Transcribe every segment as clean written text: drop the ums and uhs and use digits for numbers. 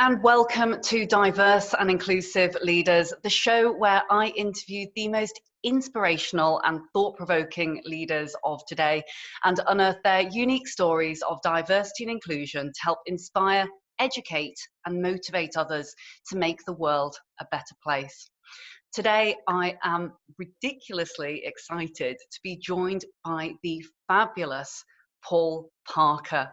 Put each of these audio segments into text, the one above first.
and welcome to Diverse and Inclusive Leaders, the show where I interview the most inspirational and thought-provoking leaders of today and unearth their unique stories of diversity and inclusion to help inspire, educate and motivate others to make the world a better place. Today, I am ridiculously excited to be joined by the fabulous Paul Parker.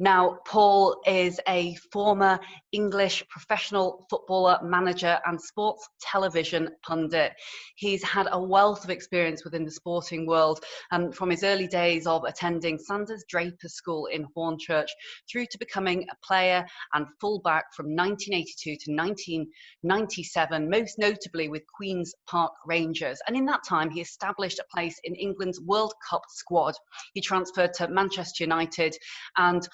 Now, Paul is a former English professional footballer, manager and sports television pundit. He's had a wealth of experience within the sporting world, from his early days of attending Sanders Draper School in Hornchurch through to becoming a player and fullback from 1982 to 1997, most notably with Queen's Park Rangers. And in that time, he established a place in England's World Cup squad. He transferred to Manchester United and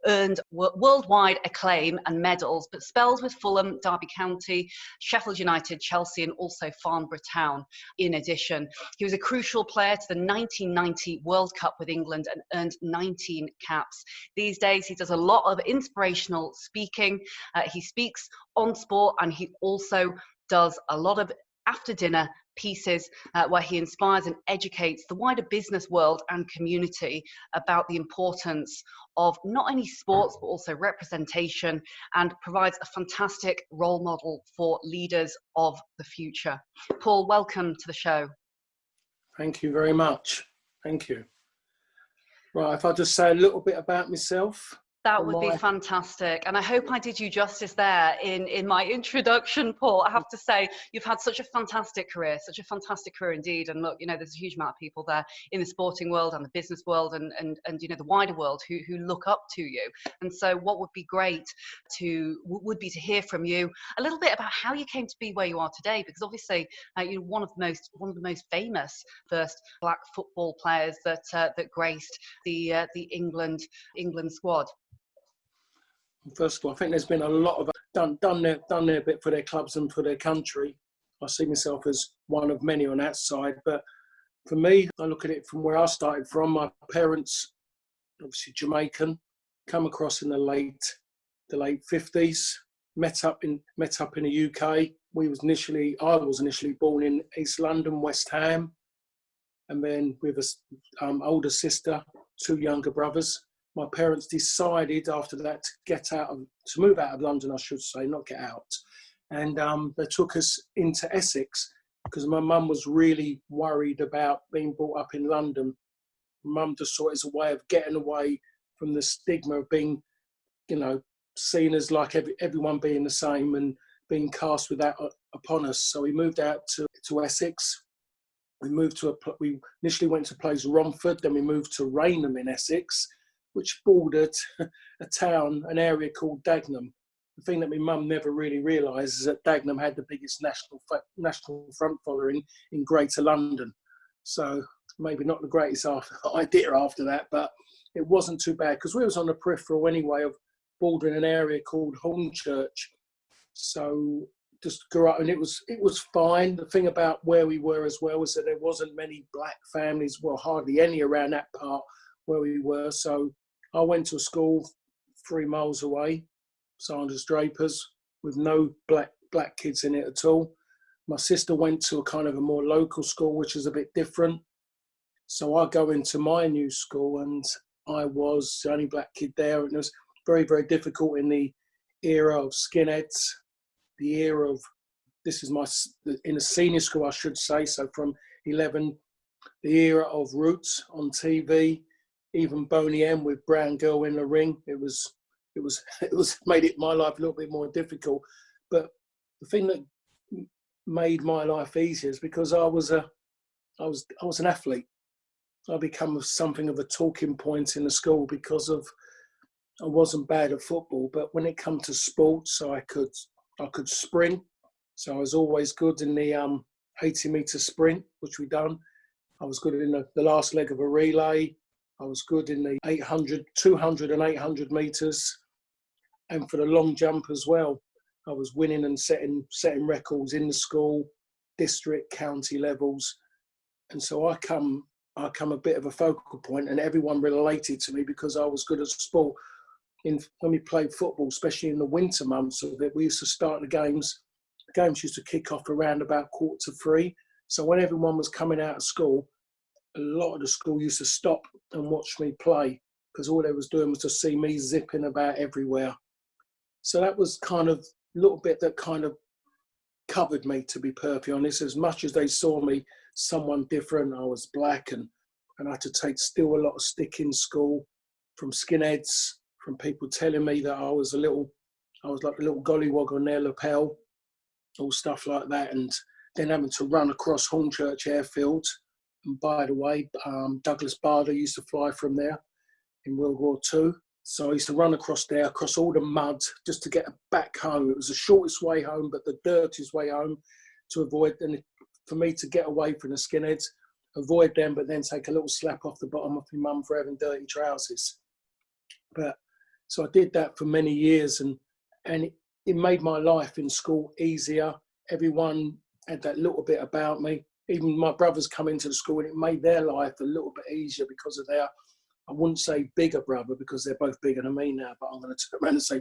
earned worldwide acclaim and medals, but spells with Fulham, Derby County, Sheffield United, Chelsea, and also Farnborough Town. In addition, he was a crucial player to the 1990 World Cup with England and earned 19 caps. These days, he does a lot of inspirational speaking. He speaks on sport, and he also does a lot of after-dinner pieces where he inspires and educates the wider business world and community about the importance of not only sports but also representation, and provides a fantastic role model for leaders of the future. Paul, welcome to the show. Thank you very much. Thank you. Right, if I just say a little bit about myself. That would be fantastic. And I hope I did you justice there in my introduction, Paul. I have to say, you've had such a fantastic career indeed. And look, you know, there's a huge amount of people there in the sporting world and the business world and you know, the wider world who look up to you. And so what would be great would be to hear from you a little bit about how you came to be where you are today, because obviously you're one of the most famous first black football players that graced the England squad. First of all, I think there's been a lot of done their bit for their clubs and for their country. I see myself as one of many on that side. But for me, I look at it from where I started from. My parents, obviously Jamaican, come across in the late 50s, met up in the UK. I was initially born in East London, West Ham, and then with an older sister, two younger brothers. My parents decided after that to move out of London, I should say, not get out. And they took us into Essex because my mum was really worried about being brought up in London. Mum just saw it as a way of getting away from the stigma of being, you know, seen as like everyone being the same and being cast with that upon us. So we moved out to Essex. We initially went to a place Romford, then we moved to Rainham in Essex, which bordered an area called Dagenham. The thing that my mum never really realised is that Dagenham had the biggest national front following in Greater London. So maybe not the greatest idea after that, but it wasn't too bad because we was on the peripheral anyway of bordering an area called Hornchurch. So just grew up and it was fine. The thing about where we were as well was that there wasn't many black families, well, hardly any around that part where we were. So I went to a school 3 miles away, Sanders Drapers, with no black kids in it at all. My sister went to a kind of a more local school, which is a bit different. So I go into my new school and I was the only black kid there. And it was very, very difficult in the era of Skinheads, the era of, in a senior school, I should say, so from 11, the era of Roots on TV, even Boney M with Brown Girl in the Ring. It was made my life a little bit more difficult. But the thing that made my life easier is because I was an athlete. I become something of a talking point in the school because I wasn't bad at football, but when it come to sports, I could sprint. So I was always good in the 80-metre sprint, which we done. I was good in the last leg of a relay. I was good in the 200 and 800 metres, and for the long jump as well. I was winning and setting records in the school, district, county levels. And so I come a bit of a focal point, and everyone related to me because I was good at sport. when we played football, especially in the winter months of it, we used to start the games. The games used to kick off around about 2:45. So when everyone was coming out of school, a lot of the school used to stop and watch me play because all they was doing was to see me zipping about everywhere. So that was kind of a little bit that kind of covered me, to be perfectly honest. As much as they saw me someone different, I was black and I had to take still a lot of stick in school from skinheads, from people telling me that I was like a little gollywog on their lapel, all stuff like that. And then having to run across Hornchurch Airfield. And by the way, Douglas Bader used to fly from there in World War II. So I used to run across there, across all the mud, just to get back home. It was the shortest way home, but the dirtiest way home to avoid, and for me to get away from the skinheads, avoid them, but then take a little slap off the bottom of my mum for having dirty trousers. But so I did that for many years, and it made my life in school easier. Everyone had that little bit about me. Even my brothers come into the school, and it made their life a little bit easier because of their, I wouldn't say bigger brother because they're both bigger than me now, but I'm going to turn around and say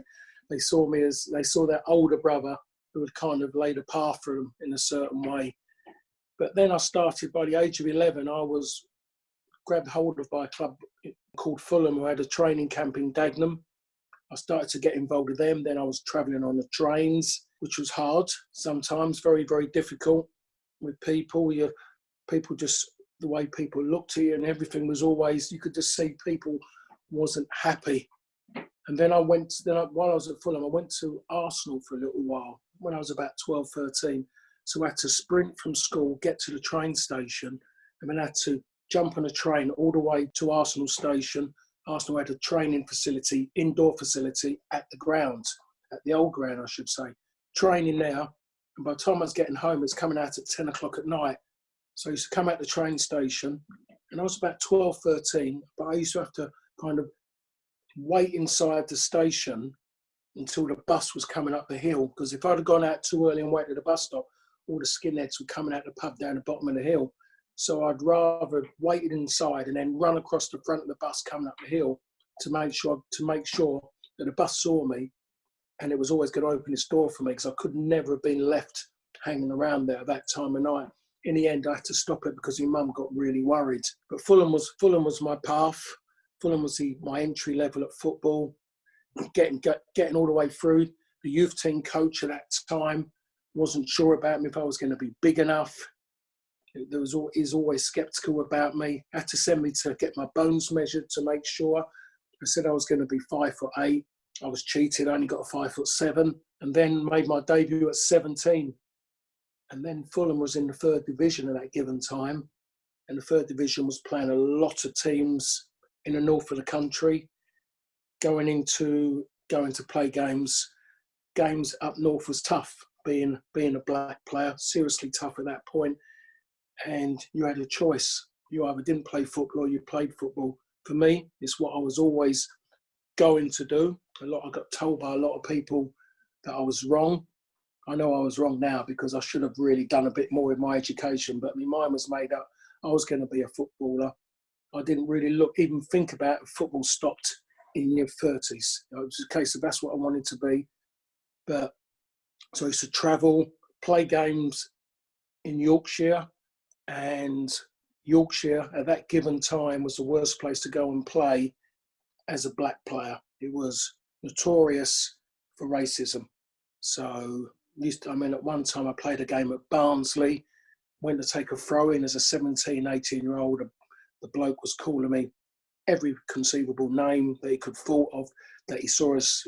they saw their older brother who had kind of laid a path for them in a certain way. But then I started, by the age of 11, I was grabbed hold of by a club called Fulham who had a training camp in Dagenham. I started to get involved with them. Then I was travelling on the trains, which was hard sometimes, very, very difficult with people. People just, the way people looked at you and everything was always, you could just see people wasn't happy. And then while I was at Fulham, I went to Arsenal for a little while when I was about 12, 13. So I had to sprint from school, get to the train station, and then I had to jump on a train all the way to Arsenal station. Arsenal had a training facility, indoor facility at the ground, at the old ground, I should say. Training there, and by the time I was getting home, it's coming out at 10 o'clock at night. So I used to come out the train station, and I was about 12, 13, but I used to have to kind of wait inside the station until the bus was coming up the hill, because if I'd have gone out too early and waited at the bus stop, all the skinheads were coming out the pub down the bottom of the hill. So I'd rather waited inside and then run across the front of the bus coming up the hill to make sure that the bus saw me, and it was always going to open its door for me, because I could never have been left hanging around there at that time of night. In the end, I had to stop it because my mum got really worried. But Fulham was my path. Fulham was my entry level at football. Getting all the way through. The youth team coach at that time wasn't sure about me if I was going to be big enough. He's always sceptical about me. Had to send me to get my bones measured to make sure. I said I was going to be 5'8". I was cheated. I only got a 5'7", and then made my debut at 17. And then Fulham was in the third division at that given time, and the third division was playing a lot of teams in the north of the country. Going to play games up north was tough. Being a black player, seriously tough at that point. And you had a choice. You either didn't play football or you played football. For me, it's what I was always going to do. I got told by a lot of people that I was wrong. I know I was wrong now because I should have really done a bit more with my education, but my mind was made up. I was going to be a footballer. I didn't really even think about it. Football stopped in your 30s. It was a case of that's what I wanted to be. But so I used to travel, play games in Yorkshire, and Yorkshire at that given time was the worst place to go and play as a black player. It was notorious for racism. So at one time I played a game at Barnsley, went to take a throw in as a 17, 18-year-old. The bloke was calling me every conceivable name that he could thought of, that he saw as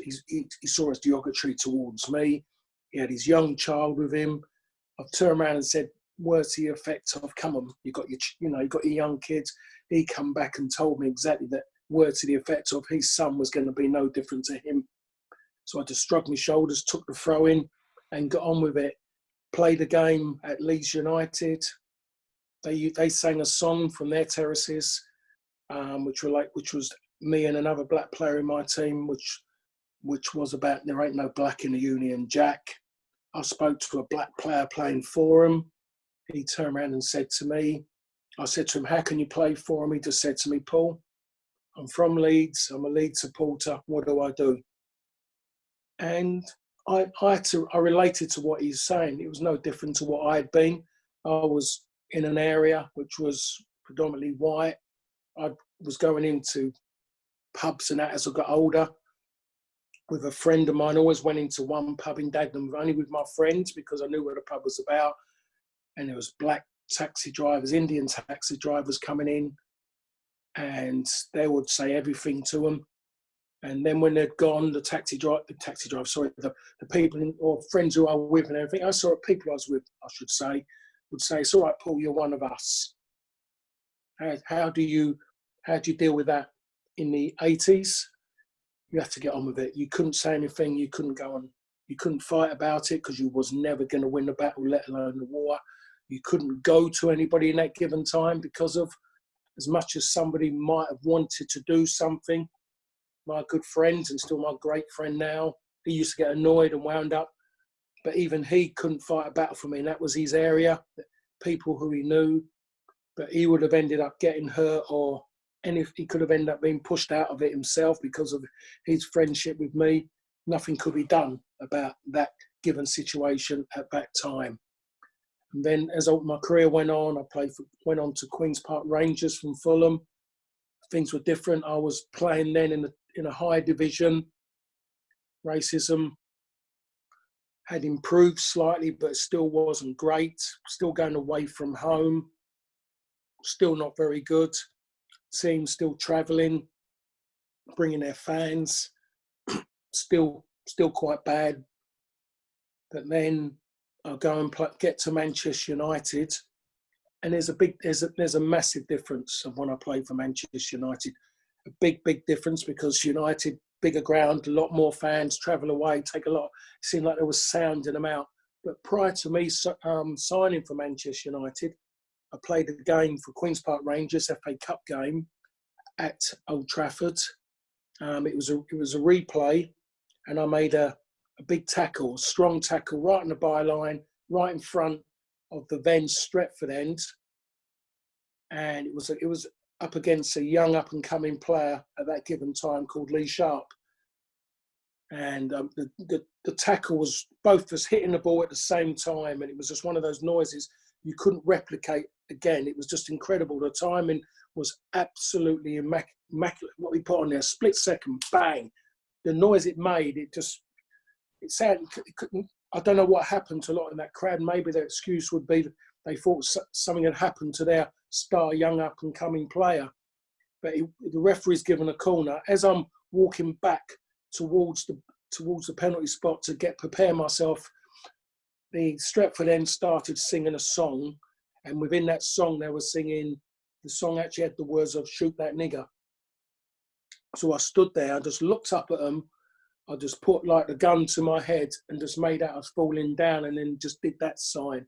derogatory towards me. He had his young child with him. I've turned around and said words to the effect of, "Come on, you got your young kids." He come back and told me exactly that, words to the effect of his son was going to be no different to him. So I just shrugged my shoulders, took the throw in, and got on with it. Played a game at Leeds United. They sang a song from their terraces, which was me and another black player in my team, which was about there ain't no black in the Union Jack. I spoke to a black player playing for him. He turned around and said to me, I said to him, "How can you play for him?" He just said to me, "Paul, I'm from Leeds. I'm a Leeds supporter. What do I do? And I related to what he's saying. It was no different to what I had been. I was in an area which was predominantly white. I was going into pubs and that as I got older. With a friend of mine, always went into one pub in Dagenham, only with my friends because I knew what the pub was about. And there was black taxi drivers, Indian taxi drivers coming in, and they would say everything to them. And then when they'd gone, the people or friends who I was with and everything, people I was with, I should say, would say, "It's all right, Paul, you're one of us." How do you deal with that in the 80s? You have to get on with it. You couldn't say anything. You couldn't go on. You couldn't fight about it because you was never going to win the battle, let alone the war. You couldn't go to anybody in that given time because of, as much as somebody might have wanted to do something. My good friend and still my great friend now, he used to get annoyed and wound up, but even he couldn't fight a battle for me, and that was his area, people who he knew, but he would have ended up getting hurt, and if he could have ended up being pushed out of it himself because of his friendship with me. Nothing could be done about that given situation at that time. And then as my career went on, went on to Queen's Park Rangers from Fulham. Things were different. I was playing then in a high division. Racism had improved slightly, but still wasn't great. Still going away from home. Still not very good. Teams still travelling, bringing their fans. Still quite bad. But then I'll go and get to Manchester United, and there's a massive difference of when I played for Manchester United. A big difference because United, bigger ground, a lot more fans, travel away, take a lot. It seemed like there was sound in them out. But prior to me signing for Manchester United, I played a game for Queen's Park Rangers, FA Cup game at Old Trafford. It was a replay, and I made a big tackle, a strong tackle, right on the byline, right in front of the then Stretford end, and it was up against a young up and coming player at that given time called Lee Sharp, and the tackle was both of us hitting the ball at the same time, and it was just one of those noises you couldn't replicate again. It was just incredible. The timing was absolutely immaculate. What we put on there, split second, bang, the noise it made, it sounded. It couldn't. I don't know what happened to a lot in that crowd. Maybe their excuse would be they thought something had happened to their star young up and coming player. But the referee's given a corner. As I'm walking back towards the penalty spot to prepare myself, the Stretford end started singing a song, and within that song they were singing. The song actually had the words of "Shoot that nigger." So I stood there. I just looked up at them. I just put like the gun to my head and just made out I was falling down, and then just did that sign.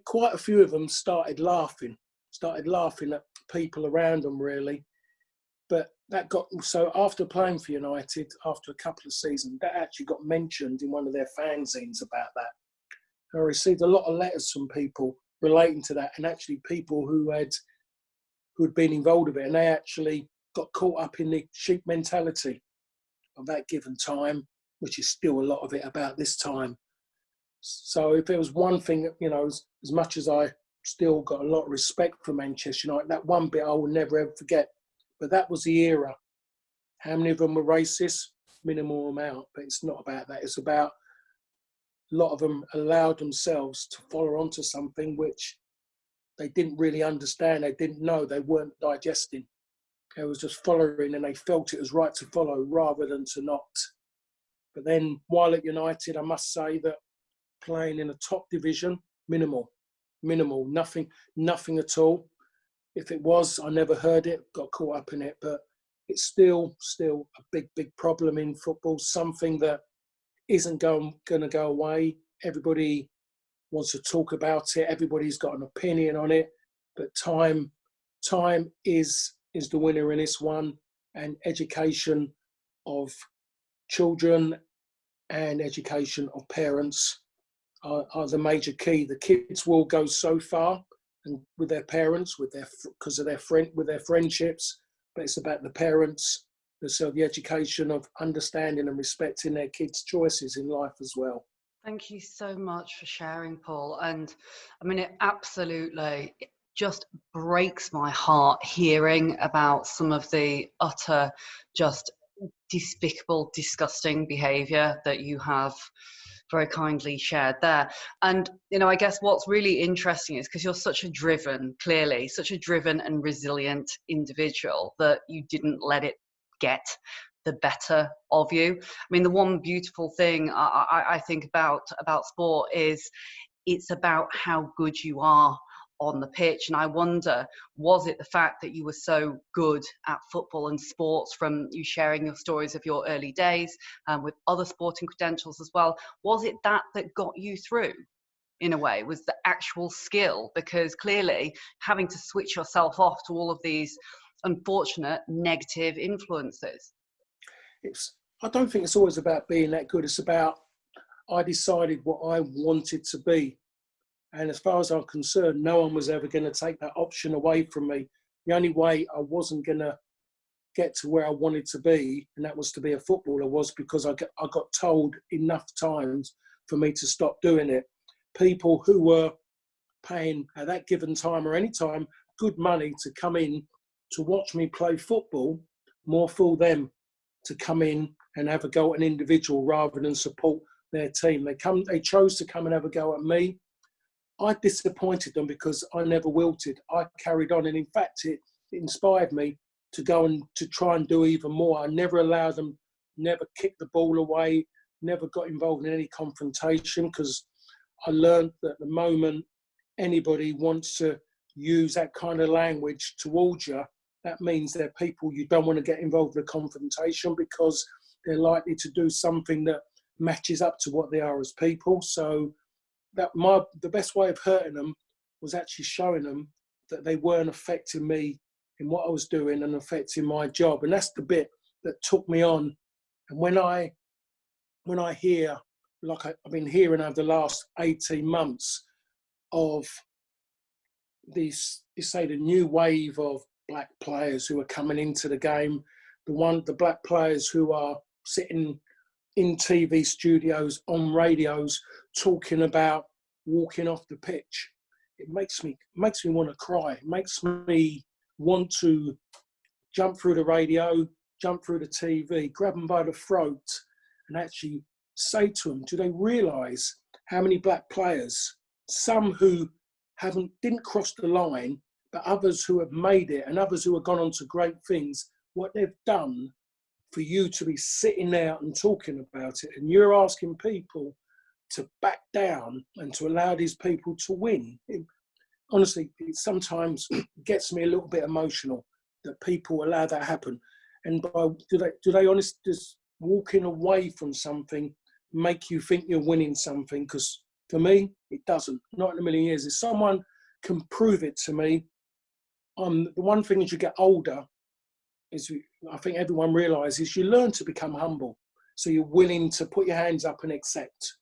Quite a few of them started laughing at people around them, really. But that so after playing for United, after a couple of seasons, that actually got mentioned in one of their fanzines about that. I received a lot of letters from people relating to that, and actually people who had been involved with it, and they actually got caught up in the sheep mentality of that given time, which is still a lot of it about this time. So if there was one thing, as much as I still got a lot of respect for Manchester United, that one bit I will never ever forget. But that was the era. How many of them were racist? Minimal amount, but it's not about that. It's about a lot of them allowed themselves to follow onto something which they didn't really understand. They didn't know. They weren't digesting. They was just following, and they felt it was right to follow rather than to not. But then while at United, I must say that playing in a top division, minimal, nothing at all. If it was, I never heard it, got caught up in it, but it's still a big problem in football, something that isn't going to go away. Everybody wants to talk about it. Everybody's got an opinion on it, but time is the winner in this one, and education of children and education of parents are the major key. The kids will go so far, and with their parents, with their friendships, but it's about the parents, the education of understanding and respecting their kids' choices in life as well. Thank you so much for sharing, Paul. And I mean, it just breaks my heart hearing about some of the utter, just despicable, disgusting behaviour that you have very kindly shared there. And, you know, I guess what's really interesting is because you're clearly such a driven and resilient individual, that you didn't let it get the better of you. I mean, the one beautiful thing I think about sport is it's about how good you are on the pitch. And I wonder, was it the fact that you were so good at football and sports, from you sharing your stories of your early days with other sporting credentials as well, was it that got you through? In a way, was the actual skill? Because clearly having to switch yourself off to all of these unfortunate negative influences. I don't think it's always about being that good. It's about, I decided what I wanted to be. And as far as I'm concerned, no one was ever going to take that option away from me. The only way I wasn't going to get to where I wanted to be, and that was to be a footballer, was because I got told enough times for me to stop doing it. People who were paying at that given time or any time good money to come in to watch me play football, more fool them to come in and have a go at an individual rather than support their team. They chose to come and have a go at me. I disappointed them because I never wilted. I carried on, and in fact, it inspired me to go and to try and do even more. I never allowed them, never kicked the ball away, never got involved in any confrontation, because I learned that the moment anybody wants to use that kind of language towards you, that means they're people you don't want to get involved in a confrontation, because they're likely to do something that matches up to what they are as people. So the best way of hurting them was actually showing them that they weren't affecting me in what I was doing and affecting my job. And that's the bit that took me on. And when I hear, like I've been hearing over the last 18 months of the new wave of black players who are coming into the game, the black players who are sitting in TV studios, on radios, talking about walking off the pitch, it makes me want to cry. It makes me want to jump through the radio, jump through the TV, grab them by the throat, and actually say to them, do they realise how many black players, some who didn't cross the line, but others who have made it, and others who have gone on to great things, what they've done for you to be sitting there and talking about it, and you're asking people to back down and to allow these people to win. Honestly, it sometimes gets me a little bit emotional that people allow that happen. And do they honestly, just walking away from something make you think you're winning something? Because for me, it doesn't. Not in a million years. If someone can prove it to me, the one thing as you get older, is I think everyone realises you learn to become humble. So you're willing to put your hands up and accept.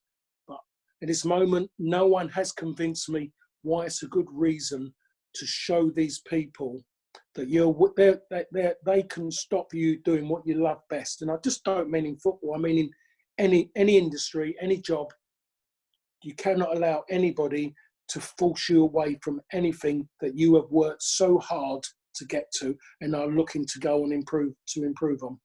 But at this moment, no one has convinced me why it's a good reason to show these people that they can stop you doing what you love best. And I just don't mean in football. I mean in any industry, any job. You cannot allow anybody to force you away from anything that you have worked so hard to get to and are looking to go and improve on.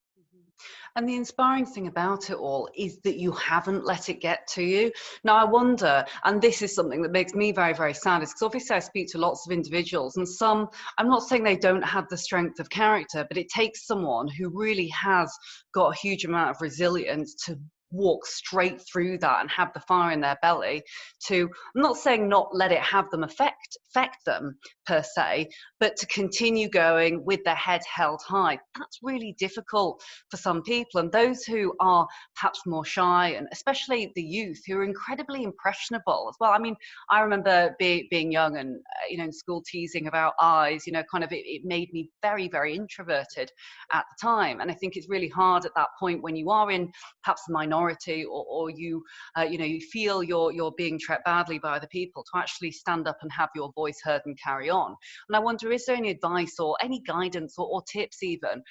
And the inspiring thing about it all is that you haven't let it get to you. Now, I wonder, and this is something that makes me very, very sad, is because obviously I speak to lots of individuals, and some, I'm not saying they don't have the strength of character, but it takes someone who really has got a huge amount of resilience to walk straight through that and have the fire in their belly to, I'm not saying not let it have them affect them per se, but to continue going with their head held high. That's really difficult for some people, and those who are perhaps more shy, and especially the youth who are incredibly impressionable as well. I mean, I remember being young and in school teasing about eyes, kind of it made me very, very introverted at the time. And I think it's really hard at that point when you are in perhaps a minority, or you you feel you're being treated badly by other people, to actually stand up and have your voice heard and carry on. on. And I wonder, is there any advice or any guidance or tips even,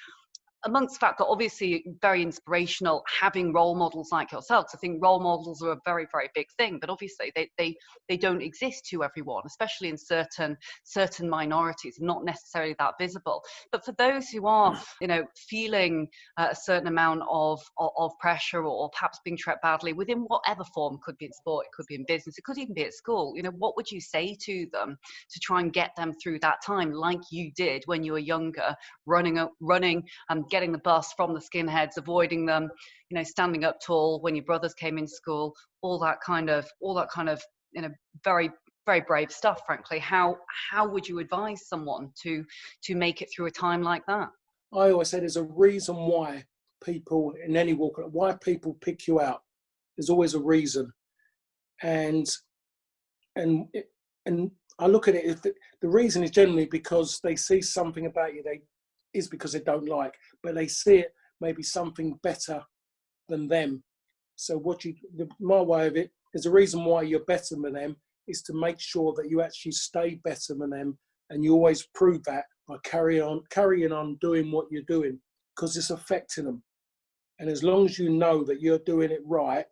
amongst the fact that obviously very inspirational having role models like yourselves? I think role models are a very, very big thing, but obviously they don't exist to everyone, especially in certain minorities, not necessarily that visible. But for those who are, feeling a certain amount of pressure, or perhaps being treated badly within whatever form, it could be in sport, it could be in business, it could even be at school, what would you say to them to try and get them through that time, like you did when you were younger, running and getting the bus from the skinheads, avoiding them, standing up tall when your brothers came into school, all that kind of, very, very brave stuff, frankly. How would you advise someone to make it through a time like that? I always say there's a reason why people in any walk, why people pick you out. There's always a reason. And I look at it, if the reason is generally because they see something about you is because they don't like, but they see it maybe something better than them. So my way of it is, the reason why you're better than them is to make sure that you actually stay better than them, and you always prove that by carrying on doing what you're doing, because it's affecting them. And as long as you know that you're doing it right,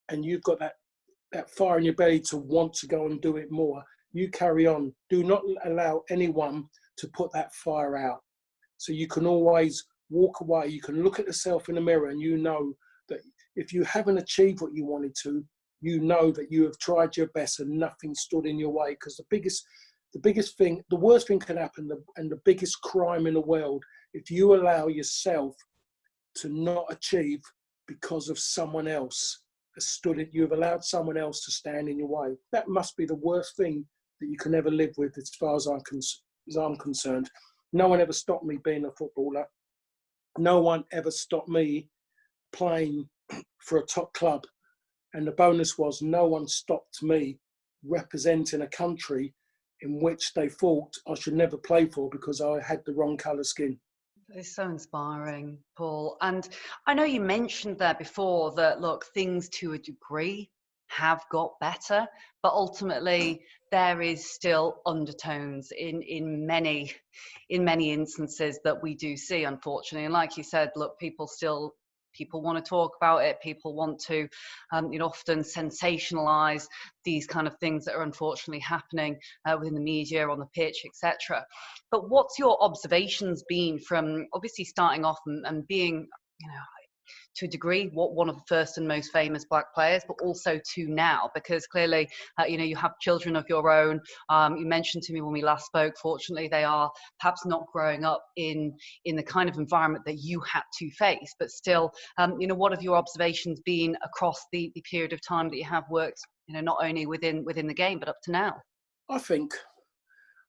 and you've got that fire in your belly to want to go and do it more, you carry on. Do not allow anyone to put that fire out. So you can always walk away. You can look at yourself in the mirror, and you know that if you haven't achieved what you wanted to, you know that you have tried your best and nothing stood in your way. Because the biggest thing, the worst thing can happen, and the biggest crime in the world, if you allow yourself to not achieve because of someone else you've allowed someone else to stand in your way. That must be the worst thing that you can ever live with, as far as I'm concerned. No one ever stopped me being a footballer. No one ever stopped me playing for a top club. And the bonus was, no one stopped me representing a country in which they thought I should never play for because I had the wrong colour skin. It's so inspiring, Paul. And I know you mentioned there before that, look, things to a degree have got better, but ultimately there is still undertones in many instances that we do see, unfortunately. And like you said, look, people want to talk about it. People want to, often sensationalize these kind of things that are unfortunately happening within the media, on the pitch, etc. But what's your observations been from obviously starting off and being, to a degree, one of the first and most famous black players, but also to now, because clearly, you have children of your own. You mentioned to me when we last spoke, fortunately, they are perhaps not growing up in the kind of environment that you had to face, but still, what have your observations been across the period of time that you have worked, not only within the game, but up to now? I think,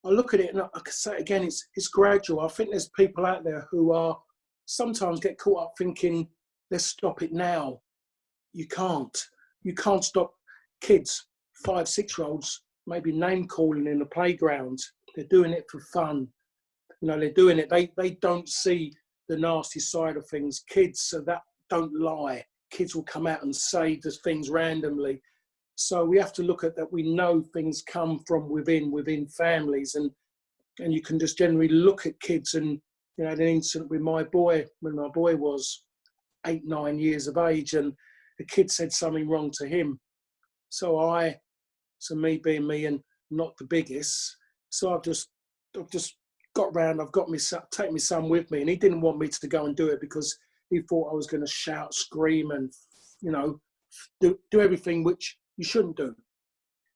I look at it, and I can say again, it's gradual. I think there's people out there who are sometimes get caught up thinking, let's stop it now. You can't stop kids, 5, 6-year-olds, maybe name calling in the playground. They're doing it for fun. They're doing it. They don't see the nasty side of things. Kids, so that don't lie. Kids will come out and say the things randomly. So we have to look at that. We know things come from within families, and you can just generally look at kids. And an incident with my boy, when my boy was 8, 9 years of age, and the kid said something wrong to him. So me being me and not the biggest, so I've just got round. I've got take my son with me, and he didn't want me to go and do it because he thought I was going to shout, scream, and do everything which you shouldn't do.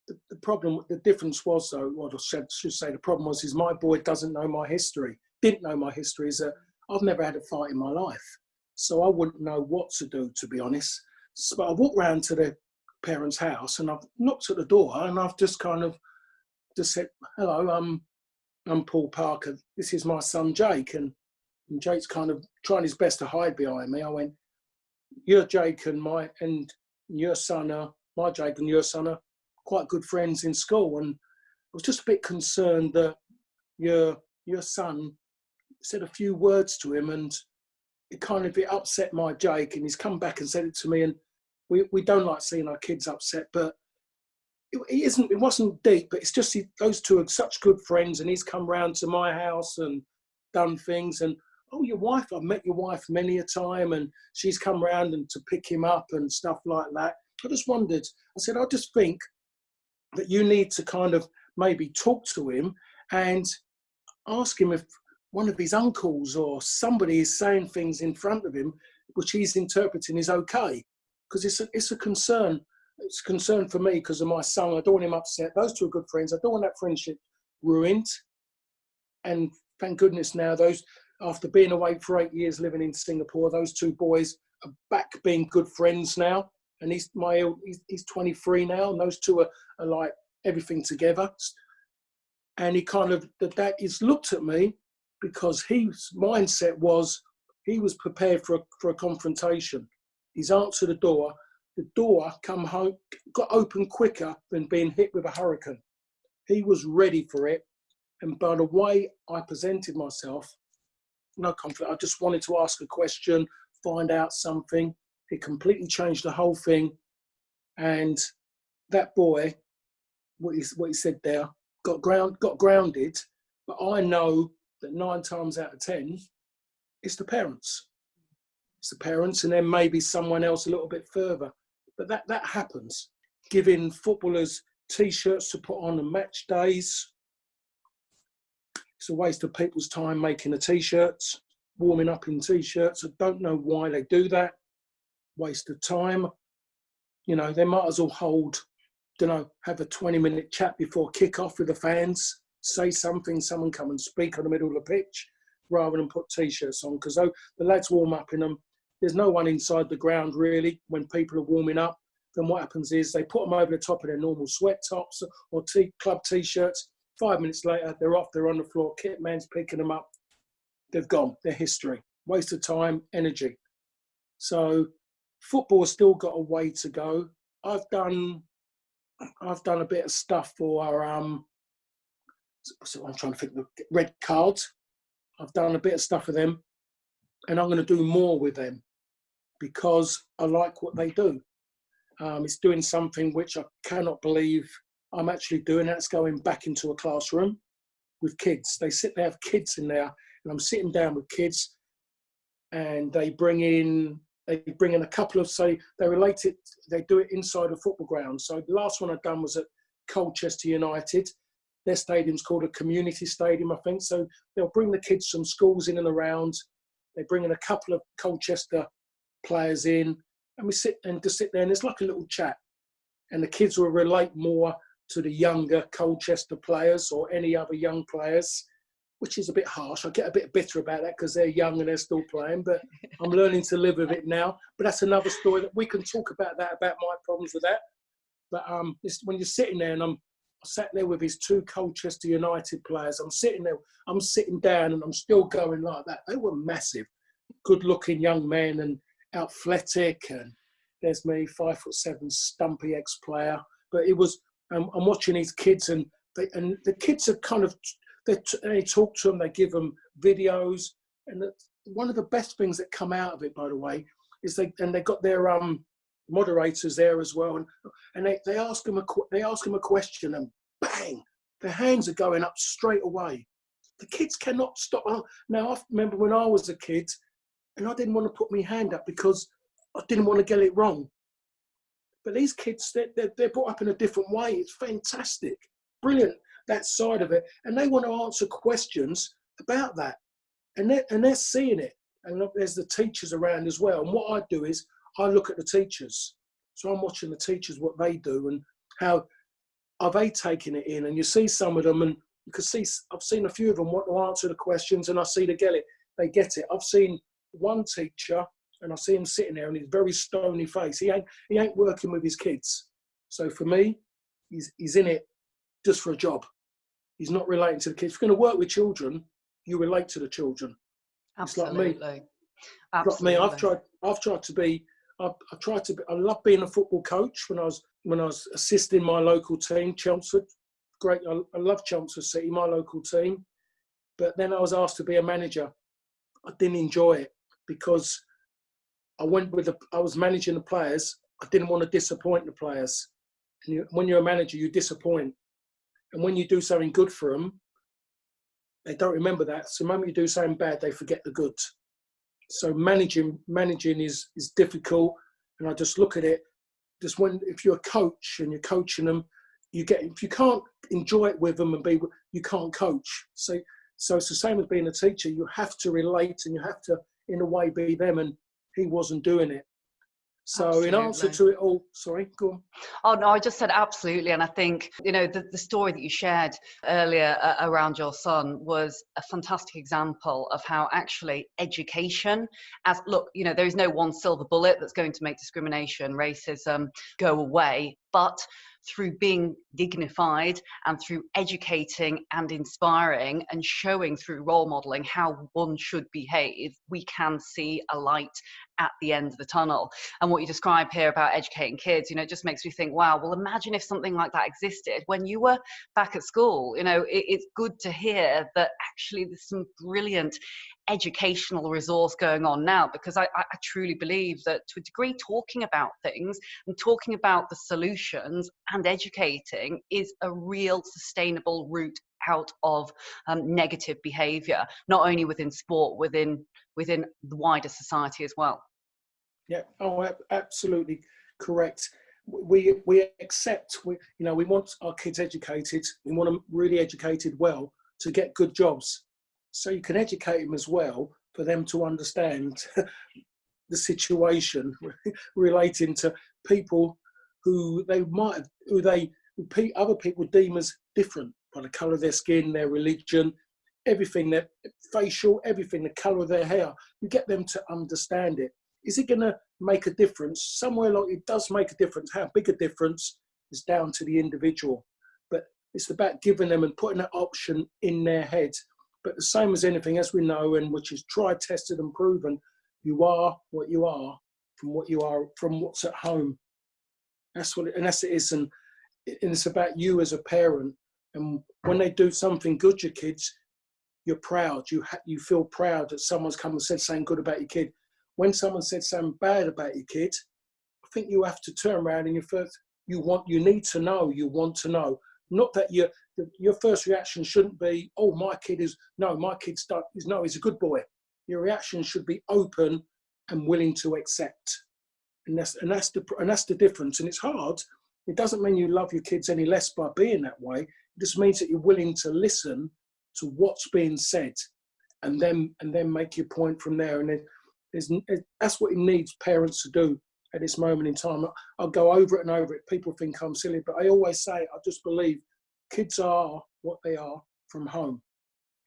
The problem, the difference was, though, what I should say, the problem was, is my boy didn't know my history. Is that I've never had a fight in my life. So I wouldn't know what to do, to be honest. So I walked round to the parents' house, and I've knocked at the door, and I've just kind of just said, hello, I'm Paul Parker. This is my son, Jake. And Jake's kind of trying his best to hide behind me. I went, you're Jake and your son are, my Jake and your son are quite good friends in school. And I was just a bit concerned that your son said a few words to him, and it upset my Jake, and he's come back and said it to me. And we don't like seeing our kids upset, but it wasn't deep, but it's just those two are such good friends, and he's come round to my house and done things. And oh, your wife, I've met your wife many a time, and she's come round and to pick him up and stuff like that. I just wondered, I said, I just think that you need to kind of maybe talk to him and ask him if one of his uncles or somebody is saying things in front of him which he's interpreting is okay, because it's a concern. It's a concern for me because of my son. I don't want him upset. Those two are good friends. I don't want that friendship ruined. And thank goodness now, after being away for 8 years living in Singapore, those two boys are back being good friends now. And he's 23 now, and those two are like everything together. And he kind of, he's looked at me because his mindset was he was prepared for a confrontation. He's answered the door come home, got open quicker than being hit with a hurricane. He was ready for it. And by the way I presented myself, no conflict, I just wanted to ask a question, find out something. It completely changed the whole thing. And that boy, what he said there, got grounded. But I know that 9 times out of 10, it's the parents. It's the parents, and then maybe someone else a little bit further. But that happens. Giving footballers T-shirts to put on on match days. It's a waste of people's time making the T-shirts, warming up in T-shirts. I don't know why they do that. Waste of time. You know, they might as well have a 20-minute chat before kick-off with the fans, say something, someone come and speak on the middle of the pitch, rather than put T-shirts on, because the lads warm up in them. There's no one inside the ground, really, when people are warming up. Then what happens is they put them over the top of their normal sweat tops or club T-shirts. 5 minutes later, they're off, they're on the floor, kit man's picking them up. They've gone, they're history. Waste of time, energy. So football's still got a way to go. I've done a bit of stuff for, I'm trying to think, the red cards. I've done a bit of stuff for them, and I'm going to do more with them because I like what they do. It's doing something which I cannot believe I'm actually doing. That's going back into a classroom with kids. They have kids in there, and I'm sitting down with kids, and they bring in a couple of, say, they do it inside a football ground. So the last one I've done was at Colchester United. Their stadium's called a community stadium, I think. So they'll bring the kids from schools in and around. They bring in a couple of Colchester players in, and we sit there, and it's like a little chat. And the kids will relate more to the younger Colchester players or any other young players, which is a bit harsh. I get a bit bitter about that because they're young and they're still playing, but I'm learning to live with it now. But that's another story that we can talk about my problems with that. But when you're sitting there, and I sat there with his 2 Colchester United players. I'm sitting there, I'm sitting down, and I'm still going like that. They were massive, good-looking young men and athletic. And there's me, 5'7", stumpy ex-player. But it was, I'm watching these kids, and the kids are kind of, they talk to them, they give them videos. And one of the best things that come out of it, by the way, is they got their moderators there as well, and they ask them a question, and bang, their hands are going up straight away. The kids cannot stop. Now, I remember when I was a kid, and I didn't want to put my hand up because I didn't want to get it wrong. But these kids, they're brought up in a different way. It's fantastic, brilliant, that side of it, and they want to answer questions about that, and they're seeing it. And there's the teachers around as well. And what I do is I look at the teachers. So I'm watching the teachers, what they do, and how are they taking it in. And you see some of them, and you can see, I've seen a few of them want to answer the questions, and I see they get it. I've seen one teacher, and I see him sitting there, and he's very stony face. He ain't working with his kids. So for me, he's in it just for a job. He's not relating to the kids. If you're going to work with children, you relate to the children. Absolutely. It's like me. Absolutely. Like me. I've tried to be. I love being a football coach when I was assisting my local team, Chelmsford. Great. I love Chelmsford City, my local team. But then I was asked to be a manager. I didn't enjoy it because I was managing the players. I didn't want to disappoint the players. And when you're a manager, you disappoint. And when you do something good for them, they don't remember that. So the moment you do something bad, they forget the good. So managing is difficult. And I just look at it, just if you're a coach and you're coaching them, if you can't enjoy it with them you can't coach. So it's the same as being a teacher. You have to relate and you have to, in a way, be them. And he wasn't doing it. So absolutely. In answer to it all, sorry, go on. Oh, no, I just said absolutely. And I think, the story that you shared earlier around your son was a fantastic example of how actually education, there is no one silver bullet that's going to make discrimination, racism go away. But through being dignified and through educating and inspiring and showing through role modeling how one should behave, we can see a light at the end of the tunnel. And what you describe here about educating kids, it just makes me think, wow, well, imagine if something like that existed when you were back at school. It's good to hear that actually there's some brilliant educational resource going on now, because I truly believe that, to a degree, talking about things and talking about the solutions and educating is a real sustainable route out of negative behaviour, not only within sport, within the wider society as well. Yeah, absolutely correct. We accept, we want our kids educated. We want them really educated well to get good jobs. So you can educate them as well for them to understand the situation relating to people who other people deem as different by the colour of their skin, their religion, everything, their facial, everything, the colour of their hair. You get them to understand it. Is it going to make a difference? Somewhere like it does make a difference. How big a difference is down to the individual. But it's about giving them and putting that option in their head. But the same as anything, as we know, and which is tried, tested and proven, you are what you are from what's at home. That's what it is. And it's about you as a parent. And when they do something good, your kids, you're proud. You feel proud that someone's come and said something good about your kid. When someone said something bad about your kid, I think you have to turn around and you need to know. You want to know. Not that your first reaction shouldn't be, oh, my kid's he's a good boy. Your reaction should be open and willing to accept. And that's the difference. And it's hard. It doesn't mean you love your kids any less by being that way. It just means that you're willing to listen to what's being said and then make your point from there. And that's what it needs parents to do at this moment in time. I'll go over it and over it. People think I'm silly, but I always say, I just believe kids are what they are from home.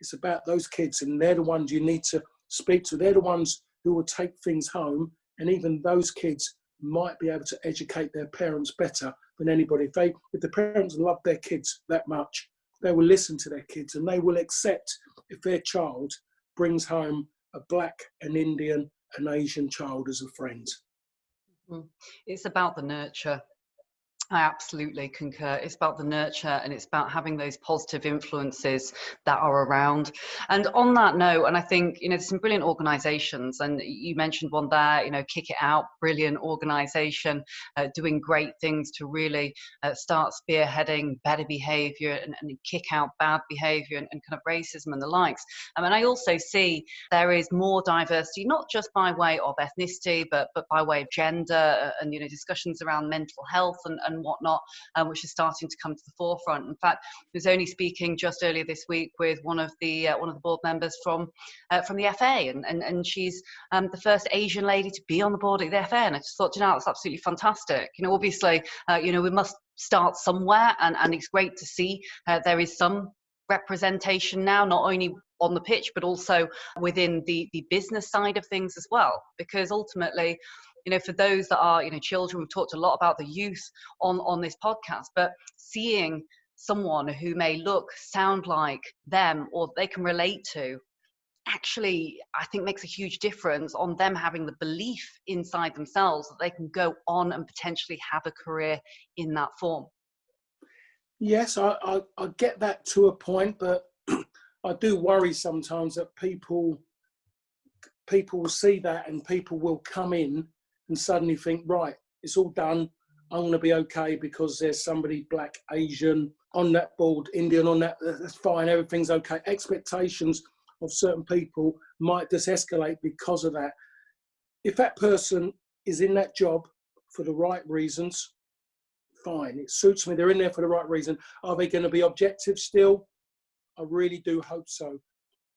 It's about those kids, and they're the ones you need to speak to. They're the ones who will take things home, and even those kids might be able to educate their parents better than anybody. If the parents love their kids that much, they will listen to their kids, and they will accept if their child brings home a black, an Indian, an Asian child as a friend. It's about the nurture. I absolutely concur. It's about the nurture, and it's about having those positive influences that are around. And on that note, and I think, there's some brilliant organisations, and you mentioned one there, Kick It Out, brilliant organisation, doing great things to really start spearheading better behaviour and kick out bad behaviour and kind of racism and the likes. And I also see there is more diversity, not just by way of ethnicity, but by way of gender and, discussions around mental health and whatnot, which is starting to come to the forefront. In fact, I was only speaking just earlier this week with one of the board members from the FA, and she's the first Asian lady to be on the board at the FA, and I just thought, that's absolutely fantastic. Obviously, we must start somewhere, and it's great to see there is some representation now, not only on the pitch but also within the business side of things as well, because ultimately, for those that are, children, we've talked a lot about the youth on this podcast, but seeing someone who may look, sound like them, or they can relate to, actually, I think makes a huge difference on them having the belief inside themselves that they can go on and potentially have a career in that form. Yes, I get that to a point, but I do worry sometimes that people will see that, and people will come in and suddenly think, right, it's all done. I'm going to be okay because there's somebody black, Asian on that board, Indian on that, that's fine, everything's okay. Expectations of certain people might just escalate because of that. If that person is in that job for the right reasons, fine, it suits me, they're in there for the right reason. Are they going to be objective still? I really do hope so.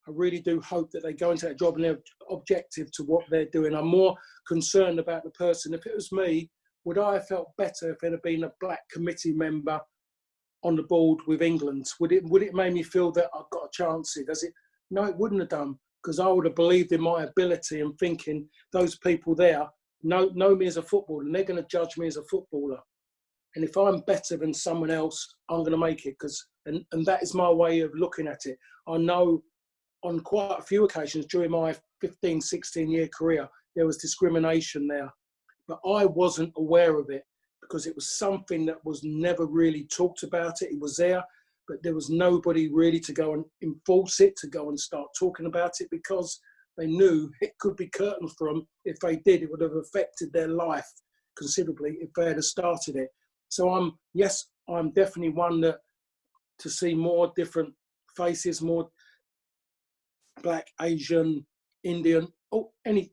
I really do hope that they go into that job and they're objective to what they're doing. I'm more concerned about the person. If it was me, would I have felt better if there had been a black committee member on the board with England? Would it make me feel that I've got a chance here? Does it? No, it wouldn't have done, because I would have believed in my ability and thinking those people there know me as a footballer and they're going to judge me as a footballer. And if I'm better than someone else, I'm going to make it. And that is my way of looking at it. I know on quite a few occasions during my 15, 16-year career, there was discrimination there. But I wasn't aware of it because it was something that was never really talked about. It was there, but there was nobody really to go and enforce it, to go and start talking about it, because they knew it could be curtained for them. If they did, it would have affected their life considerably if they had started it. So I'm definitely one that to see more different faces, more black, Asian, Indian,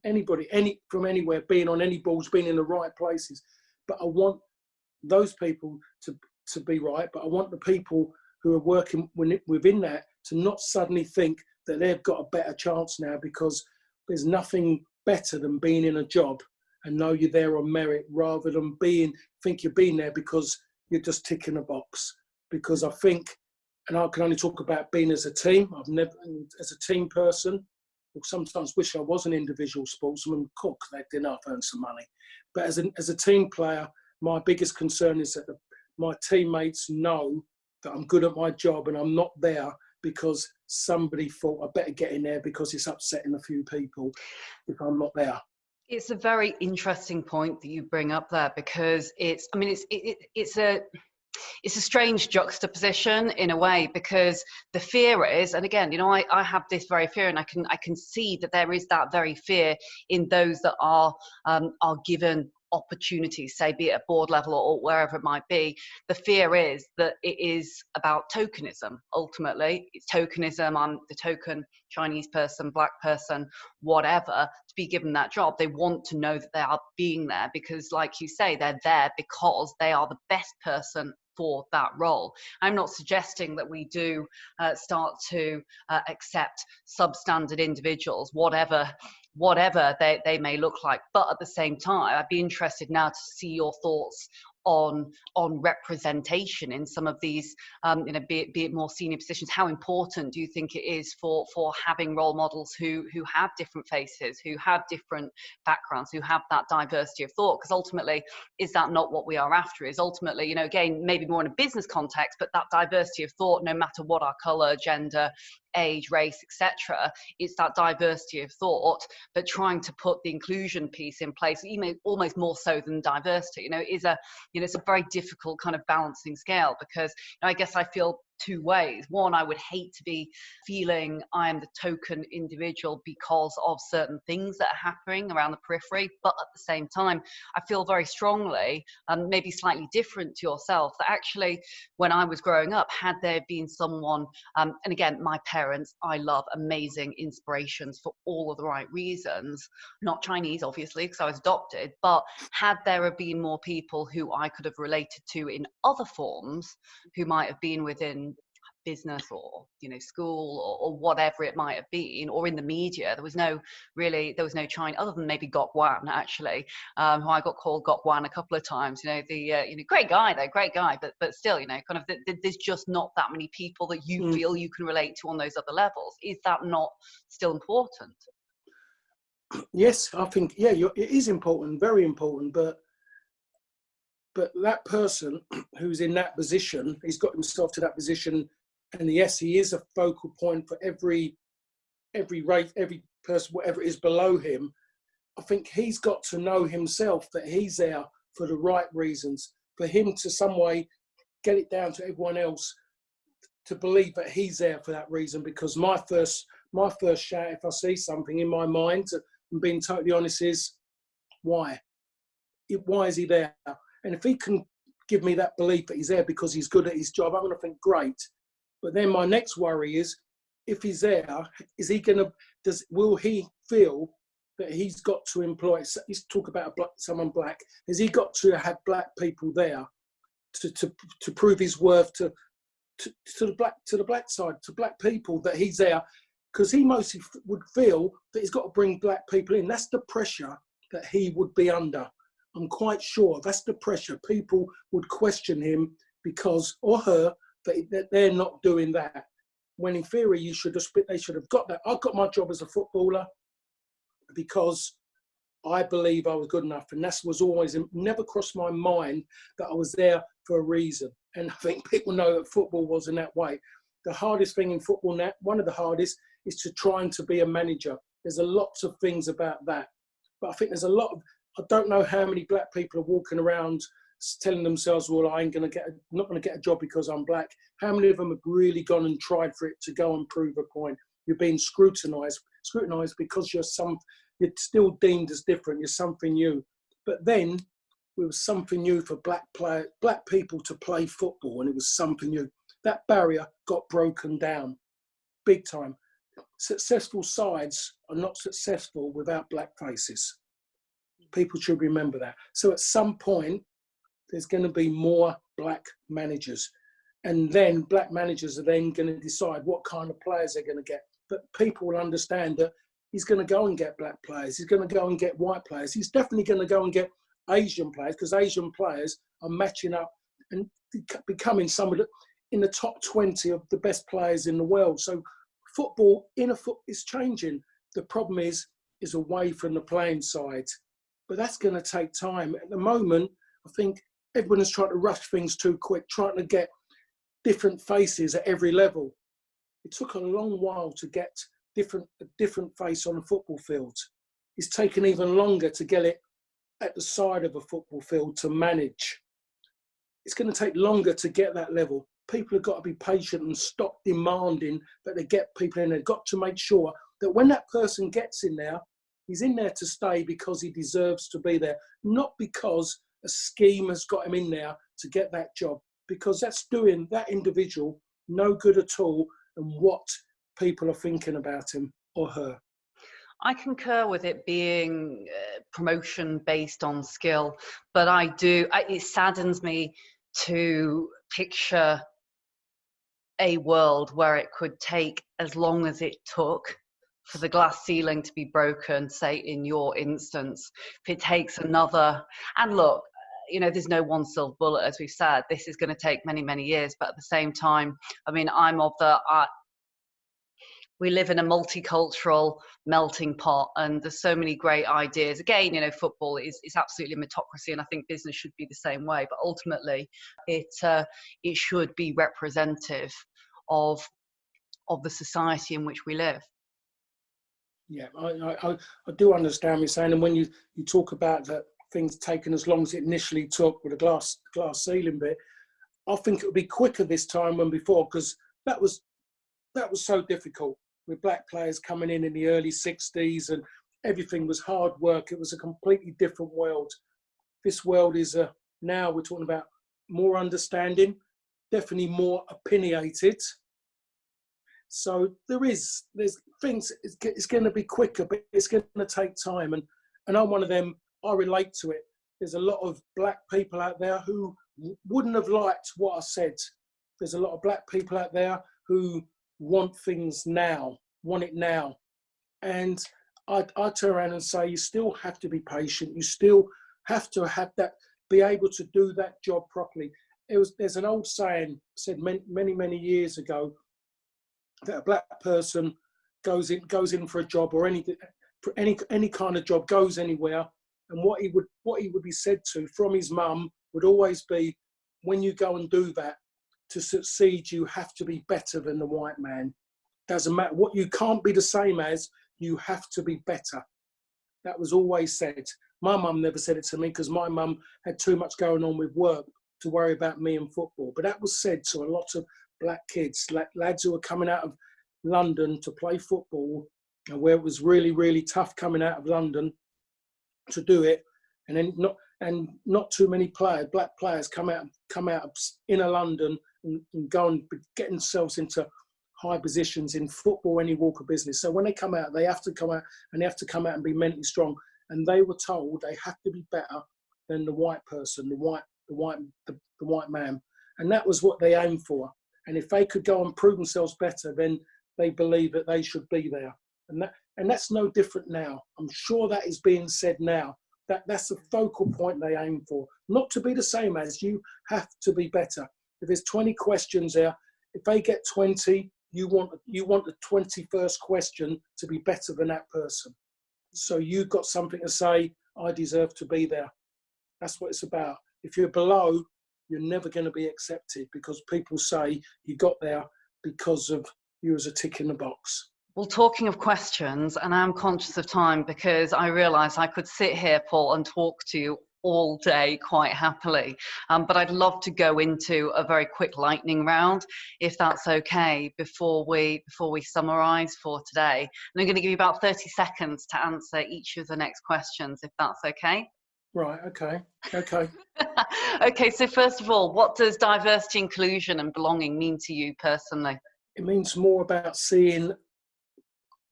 anybody from anywhere, being on any balls, being in the right places. But I want those people to be right, but I want the people who are working within that to not suddenly think that they've got a better chance now, because there's nothing better than being in a job and know you're there on merit, rather than think you're being there because you're just ticking a box. Because I think, and I can only talk about being as a team, I've never, as a team person, or sometimes wish I was an individual sportsman, cook, that dinner, I've earned some money. But as a team player, my biggest concern is that my teammates know that I'm good at my job and I'm not there because somebody thought I better get in there because it's upsetting a few people if I'm not there. It's a very interesting point that you bring up there, because it's a strange juxtaposition in a way, because the fear is, and again, I have this very fear, and I can see that there is that very fear in those that are given opportunities, say, be it at board level or wherever it might be. The fear is that it is about tokenism. Ultimately, it's tokenism. I'm the token Chinese person, black person, whatever, to be given that job. They want to know that they are being there because, like you say, they're there because they are the best person for that role. I'm not suggesting that we do start to accept substandard individuals, whatever they may look like. But at the same time, I'd be interested now to see your thoughts on representation in some of these, be it more senior positions. How important do you think it is for having role models who have different faces, who have different backgrounds, who have that diversity of thought? Because ultimately, is that not what we are after? Is ultimately, again, maybe more in a business context, but that diversity of thought, no matter what our color, gender, age, race, etc. It's that diversity of thought, but trying to put the inclusion piece in place, almost more so than diversity, it's a very difficult kind of balancing scale, because I guess I feel two ways. One, I would hate to be feeling I am the token individual because of certain things that are happening around the periphery, but at the same time, I feel very strongly, maybe slightly different to yourself, that actually when I was growing up, had there been someone, and again, my parents, I love, amazing inspirations for all of the right reasons, not Chinese, obviously, because I was adopted, but had there have been more people who I could have related to in other forms, who might have been within business or school or whatever it might have been, or in the media, there was no China, other than maybe Gok Wan, actually, who I got called Gok Wan a couple of times. Great guy, but still, kind of there's just not that many people that you feel you can relate to on those other levels. Is that not still important? Yes, I think it is important, very important, but that person who's in that position, he's got himself to that position, and yes, he is a focal point for every race, every person, whatever it is below him. I think he's got to know himself that he's there for the right reasons, for him to some way get it down to everyone else to believe that he's there for that reason. Because my first shout, if I see something in my mind, and being totally honest, is why? Why is he there? And if he can give me that belief that he's there because he's good at his job, I'm going to think, great. But then my next worry is, if he's there, is he going to, will he feel that he's got to employ, he's talk about someone black, has he got to have black people there to prove his worth to the black side, to black people, that he's there? Because he mostly would feel that he's got to bring black people in. That's the pressure that he would be under. I'm quite sure that's the pressure. People would question him because, or her, that they're not doing that. When in theory, they should have got that. I got my job as a footballer because I believe I was good enough. And that was always, never crossed my mind that I was there for a reason. And I think people know that football was in that way. The hardest thing in football now, one of the hardest, is to trying to be a manager. There's a lots of things about that. But I think there's a lot of, I don't know how many black people are walking around telling themselves, well, I'm not going to get a job because I'm black. How many of them have really gone and tried for it to go and prove a point? You're being scrutinised because you're still deemed as different. You're something new. But then it was something new for black people to play football, and it was something new. That barrier got broken down big time. Successful sides are not successful without black faces. People should remember that. So at some point, there's going to be more black managers. And then black managers are then going to decide what kind of players they're going to get. But people will understand that he's going to go and get black players. He's going to go and get white players. He's definitely going to go and get Asian players, because Asian players are matching up and becoming in the top 20 of the best players in the world. So football is changing. The problem is away from the playing side. But that's going to take time. At the moment, I think everyone is trying to rush things too quick, trying to get different faces at every level. It took a long while to get a different face on a football field. It's taken even longer to get it at the side of a football field to manage. It's going to take longer to get that level. People have got to be patient and stop demanding that they get people in. They've got to make sure that when that person gets in there, he's in there to stay because he deserves to be there, not because a scheme has got him in there to get that job, because that's doing that individual no good at all and what people are thinking about him or her. I concur with it being promotion based on skill, but it saddens me to picture a world where it could take as long as it took for the glass ceiling to be broken, say in your instance. If it takes another, and look, there's no one silver bullet, as we've said. This is going to take many, many years, but at the same time, I mean, we live in a multicultural melting pot, and there's so many great ideas. Again, football is absolutely a meritocracy, and I think business should be the same way. But ultimately, it should be representative of the society in which we live. Yeah, I do understand what you're saying, and when you talk about that things taken as long as it initially took with the glass ceiling bit, I think it would be quicker this time than before, because that was so difficult with black players coming in the early 60s, and everything was hard work. It was a completely different world. This world is now we're talking about more understanding, definitely more opinionated. So there's things, it's going to be quicker, but it's going to take time. And I'm one of them, I relate to it. There's a lot of black people out there who wouldn't have liked what I said. There's a lot of black people out there who want things now, want it now. And I turn around and say, you still have to be patient. You still have to have that, be able to do that job properly. There's an old saying said many, many years ago, that a black person goes in for a job, or any kind of job, goes anywhere, and what he would be said to from his mum would always be, when you go and do that, to succeed you have to be better than the white man. Doesn't matter what, you can't be the same as, you have to be better. That was always said. My mum never said it to me because my mum had too much going on with work to worry about me and football, but that was said to a lot of black kids, lads who were coming out of London to play football, and where it was really, really tough coming out of London to do it. And then and not too many black players come out of inner London and go and get themselves into high positions in football, any walk of business. So when they come out, they have to come out and be mentally strong. And they were told they have to be better than the white person, the white man. And that was what they aimed for. And if they could go and prove themselves better, then they believe that they should be there. And that's no different now. I'm sure that is being said now. That's the focal point they aim for. Not to be the same as, you have to be better. If there's 20 questions there, if they get 20, you want the 21st question to be better than that person. So you've got something to say, I deserve to be there. That's what it's about. If you're below, you're never going to be accepted, because people say you got there because of you as a tick in the box. Well, talking of questions, and I'm conscious of time because I realise I could sit here, Paul, and talk to you all day quite happily. But I'd love to go into a very quick lightning round, if that's okay, before we summarise for today. And I'm going to give you about 30 seconds to answer each of the next questions, if that's okay. Right, okay. Okay, so first of all, what does diversity, inclusion and belonging mean to you personally? It means more about seeing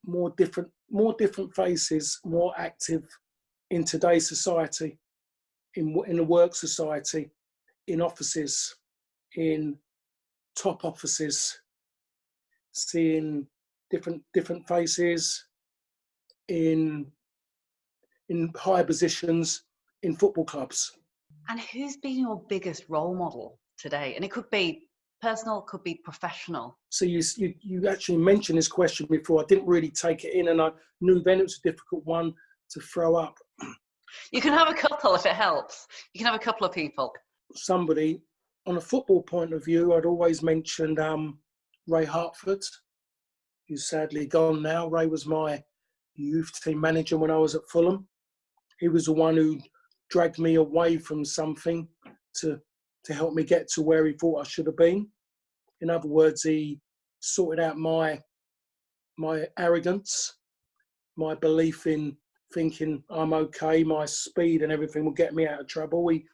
more different faces, more active in today's society, in the work society, in offices, in top offices, seeing different faces in higher positions in football clubs. And who's been your biggest role model today? And it could be personal, could be professional. So you actually mentioned this question before. I didn't really take it in, and I knew then it was a difficult one to throw up. You can have a couple if it helps. You can have a couple of people. Somebody, on a football point of view, I'd always mentioned Ray Hartford, who's sadly gone now. Ray was my youth team manager when I was at Fulham. He was the one who dragged me away from something to help me get to where he thought I should have been. In other words, he sorted out my arrogance, my belief in thinking I'm okay, my speed and everything will get me out of trouble. He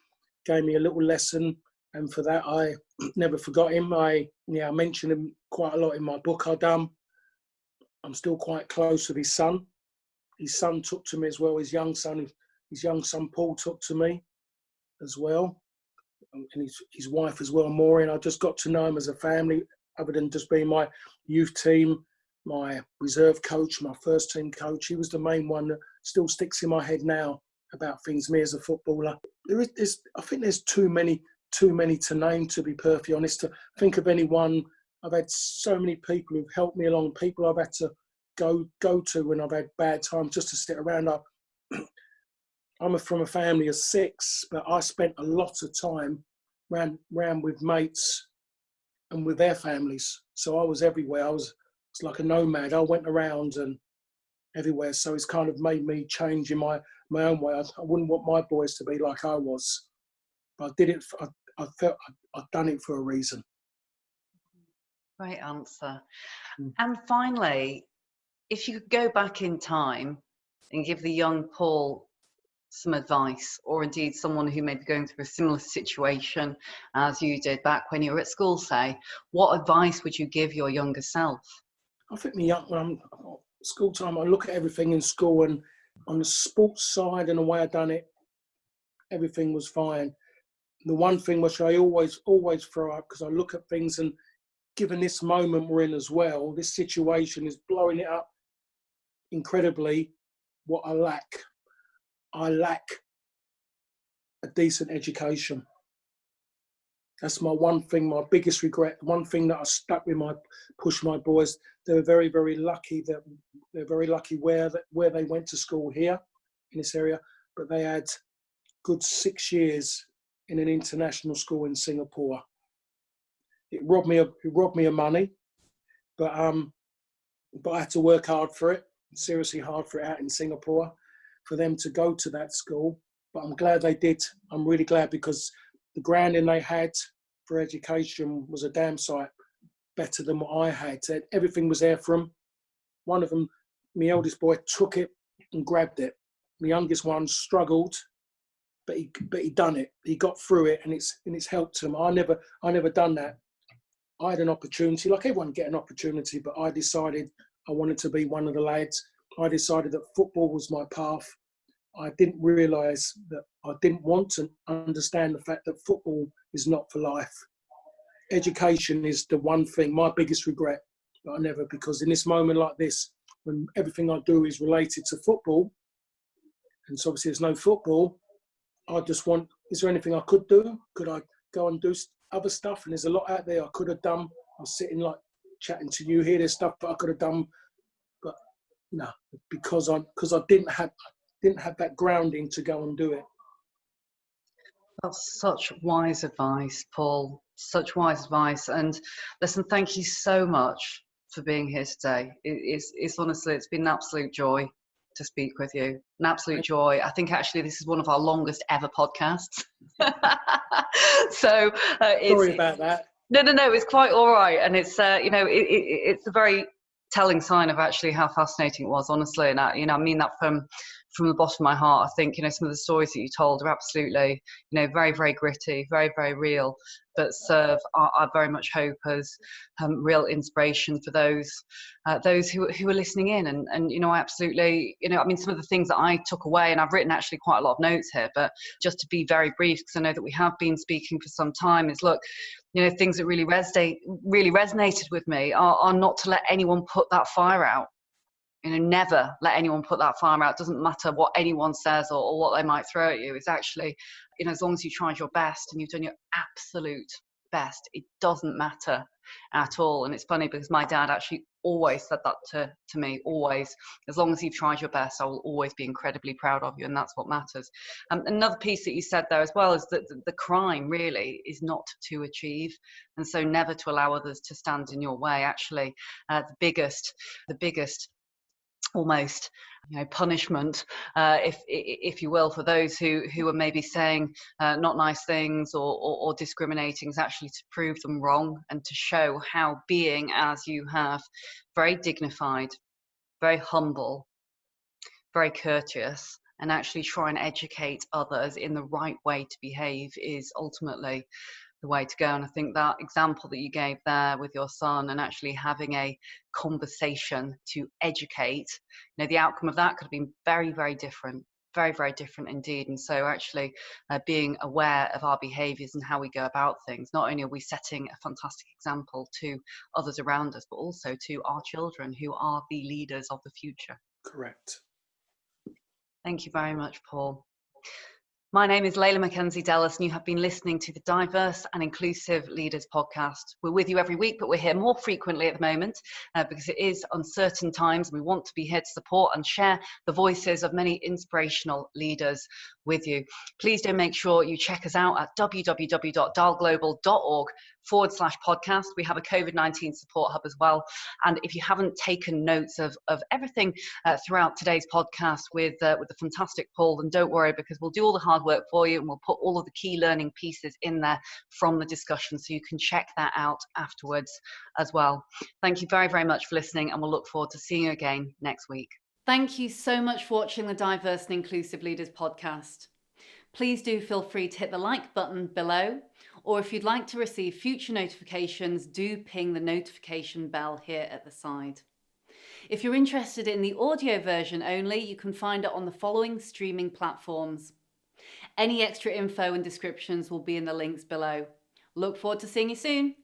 gave me a little lesson, and for that I never forgot him. I mentioned him quite a lot in my book I've done. I'm still quite close with his son. His son took to me as well, his young son Paul took to me as well. And his wife as well, Maureen. I just got to know him as a family, other than just being my youth team, my reserve coach, my first team coach. He was the main one that still sticks in my head now about things, me as a footballer. I think there's too many to name, to be perfectly honest, to think of anyone. I've had so many people who've helped me along, people I've had to go to when I've had bad times, just to sit around. I'm from a family of 6, but I spent a lot of time round with mates and with their families. So I was everywhere. It's like a nomad. I went around and everywhere. So it's kind of made me change in my own way. I wouldn't want my boys to be like I was. But I did it. I felt I'd done it for a reason. Great answer. And finally, if you could go back in time and give the young Paul some advice, or indeed someone who may be going through a similar situation as you did back when you were at school, say, what advice would you give your younger self? I think when I'm school time, I look at everything in school, and on the sports side and the way I done it, everything was fine. The one thing which I always throw up, because I look at things, and given this moment we're in as well, this situation is blowing it up incredibly. What I lack a decent education. That's my one thing, my biggest regret. One thing that I stuck with push my boys. They're very, very lucky where they went to school here in this area, but they had good 6 years in an international school in Singapore. It robbed me of money, but I had to work hard for it, seriously hard for it out in Singapore, for them to go to that school. But I'm glad they did. I'm really glad, because the grounding they had for education was a damn sight better than what I had. Everything was there for them. One of them, my eldest boy, took it and grabbed it. My youngest one struggled, but he done it. He got through it, and it's helped him. I never done that. I had an opportunity, like everyone get an opportunity, but I decided I wanted to be one of the lads. I decided that football was my path. I didn't realise that I didn't want to understand the fact that football is not for life. Education is the one thing, my biggest regret, that I never, because in this moment like this, when everything I do is related to football, and so obviously there's no football, I just want, is there anything I could do? Could I go and do other stuff? And there's a lot out there I could have done. I was sitting like chatting to you here, there's stuff that I could have done, but no, because I didn't have that grounding to go and do it. That's such wise advice, Paul. Such wise advice. And listen, thank you so much for being here today. It's honestly, it's been an absolute joy to speak with you. An absolute joy. I think actually this is one of our longest ever podcasts. So Sorry about that. No, it's quite all right. And it's, it's a very telling sign of actually how fascinating it was, honestly. And I mean that from the bottom of my heart. I think, some of the stories that you told are absolutely, very, very gritty, very, very real, but serve, I very much hope, as real inspiration for those who are listening in. And I absolutely, some of the things that I took away, and I've written actually quite a lot of notes here, but just to be very brief, because I know that we have been speaking for some time, is look, things that really resonated with me are not to let anyone put that fire out. Never let anyone put that fire out. It doesn't matter what anyone says or what they might throw at you. It's actually, as long as you tried your best and you've done your absolute best, it doesn't matter at all. And it's funny because my dad actually always said that to me, always. As long as you've tried your best, I will always be incredibly proud of you, and that's what matters. Another piece that you said there as well is that the crime really is not to achieve, and so never to allow others to stand in your way. Actually, the biggest almost punishment, if you will, for those who are maybe saying not nice things or discriminating, is actually to prove them wrong and to show how being as you have, very dignified, very humble, very courteous, and actually try and educate others in the right way to behave is ultimately the way to go. And I think that example that you gave there with your son and actually having a conversation to educate, the outcome of that could have been very, very different, very, very different indeed. And so actually being aware of our behaviours and how we go about things, not only are we setting a fantastic example to others around us, but also to our children, who are the leaders of the future. Correct. Thank you very much, Paul. My name is Leila Mackenzie-Dellis, and you have been listening to the Diverse and Inclusive Leaders podcast. We're with you every week, but we're here more frequently at the moment because it is uncertain times. We want to be here to support and share the voices of many inspirational leaders with you. Please do make sure you check us out at www.dialglobal.org/podcast. We have a COVID-19 support hub as well. And if you haven't taken notes of everything throughout today's podcast with the fantastic Paul, then don't worry, because we'll do all the hard work for you and we'll put all of the key learning pieces in there from the discussion, so you can check that out afterwards as well. Thank you very, very much for listening, and we'll look forward to seeing you again next week. Thank you so much for watching the Diverse and Inclusive Leaders podcast. Please do feel free to hit the like button below, or if you'd like to receive future notifications, do ping the notification bell here at the side. If you're interested in the audio version only, you can find it on the following streaming platforms. Any extra info and descriptions will be in the links below. Look forward to seeing you soon.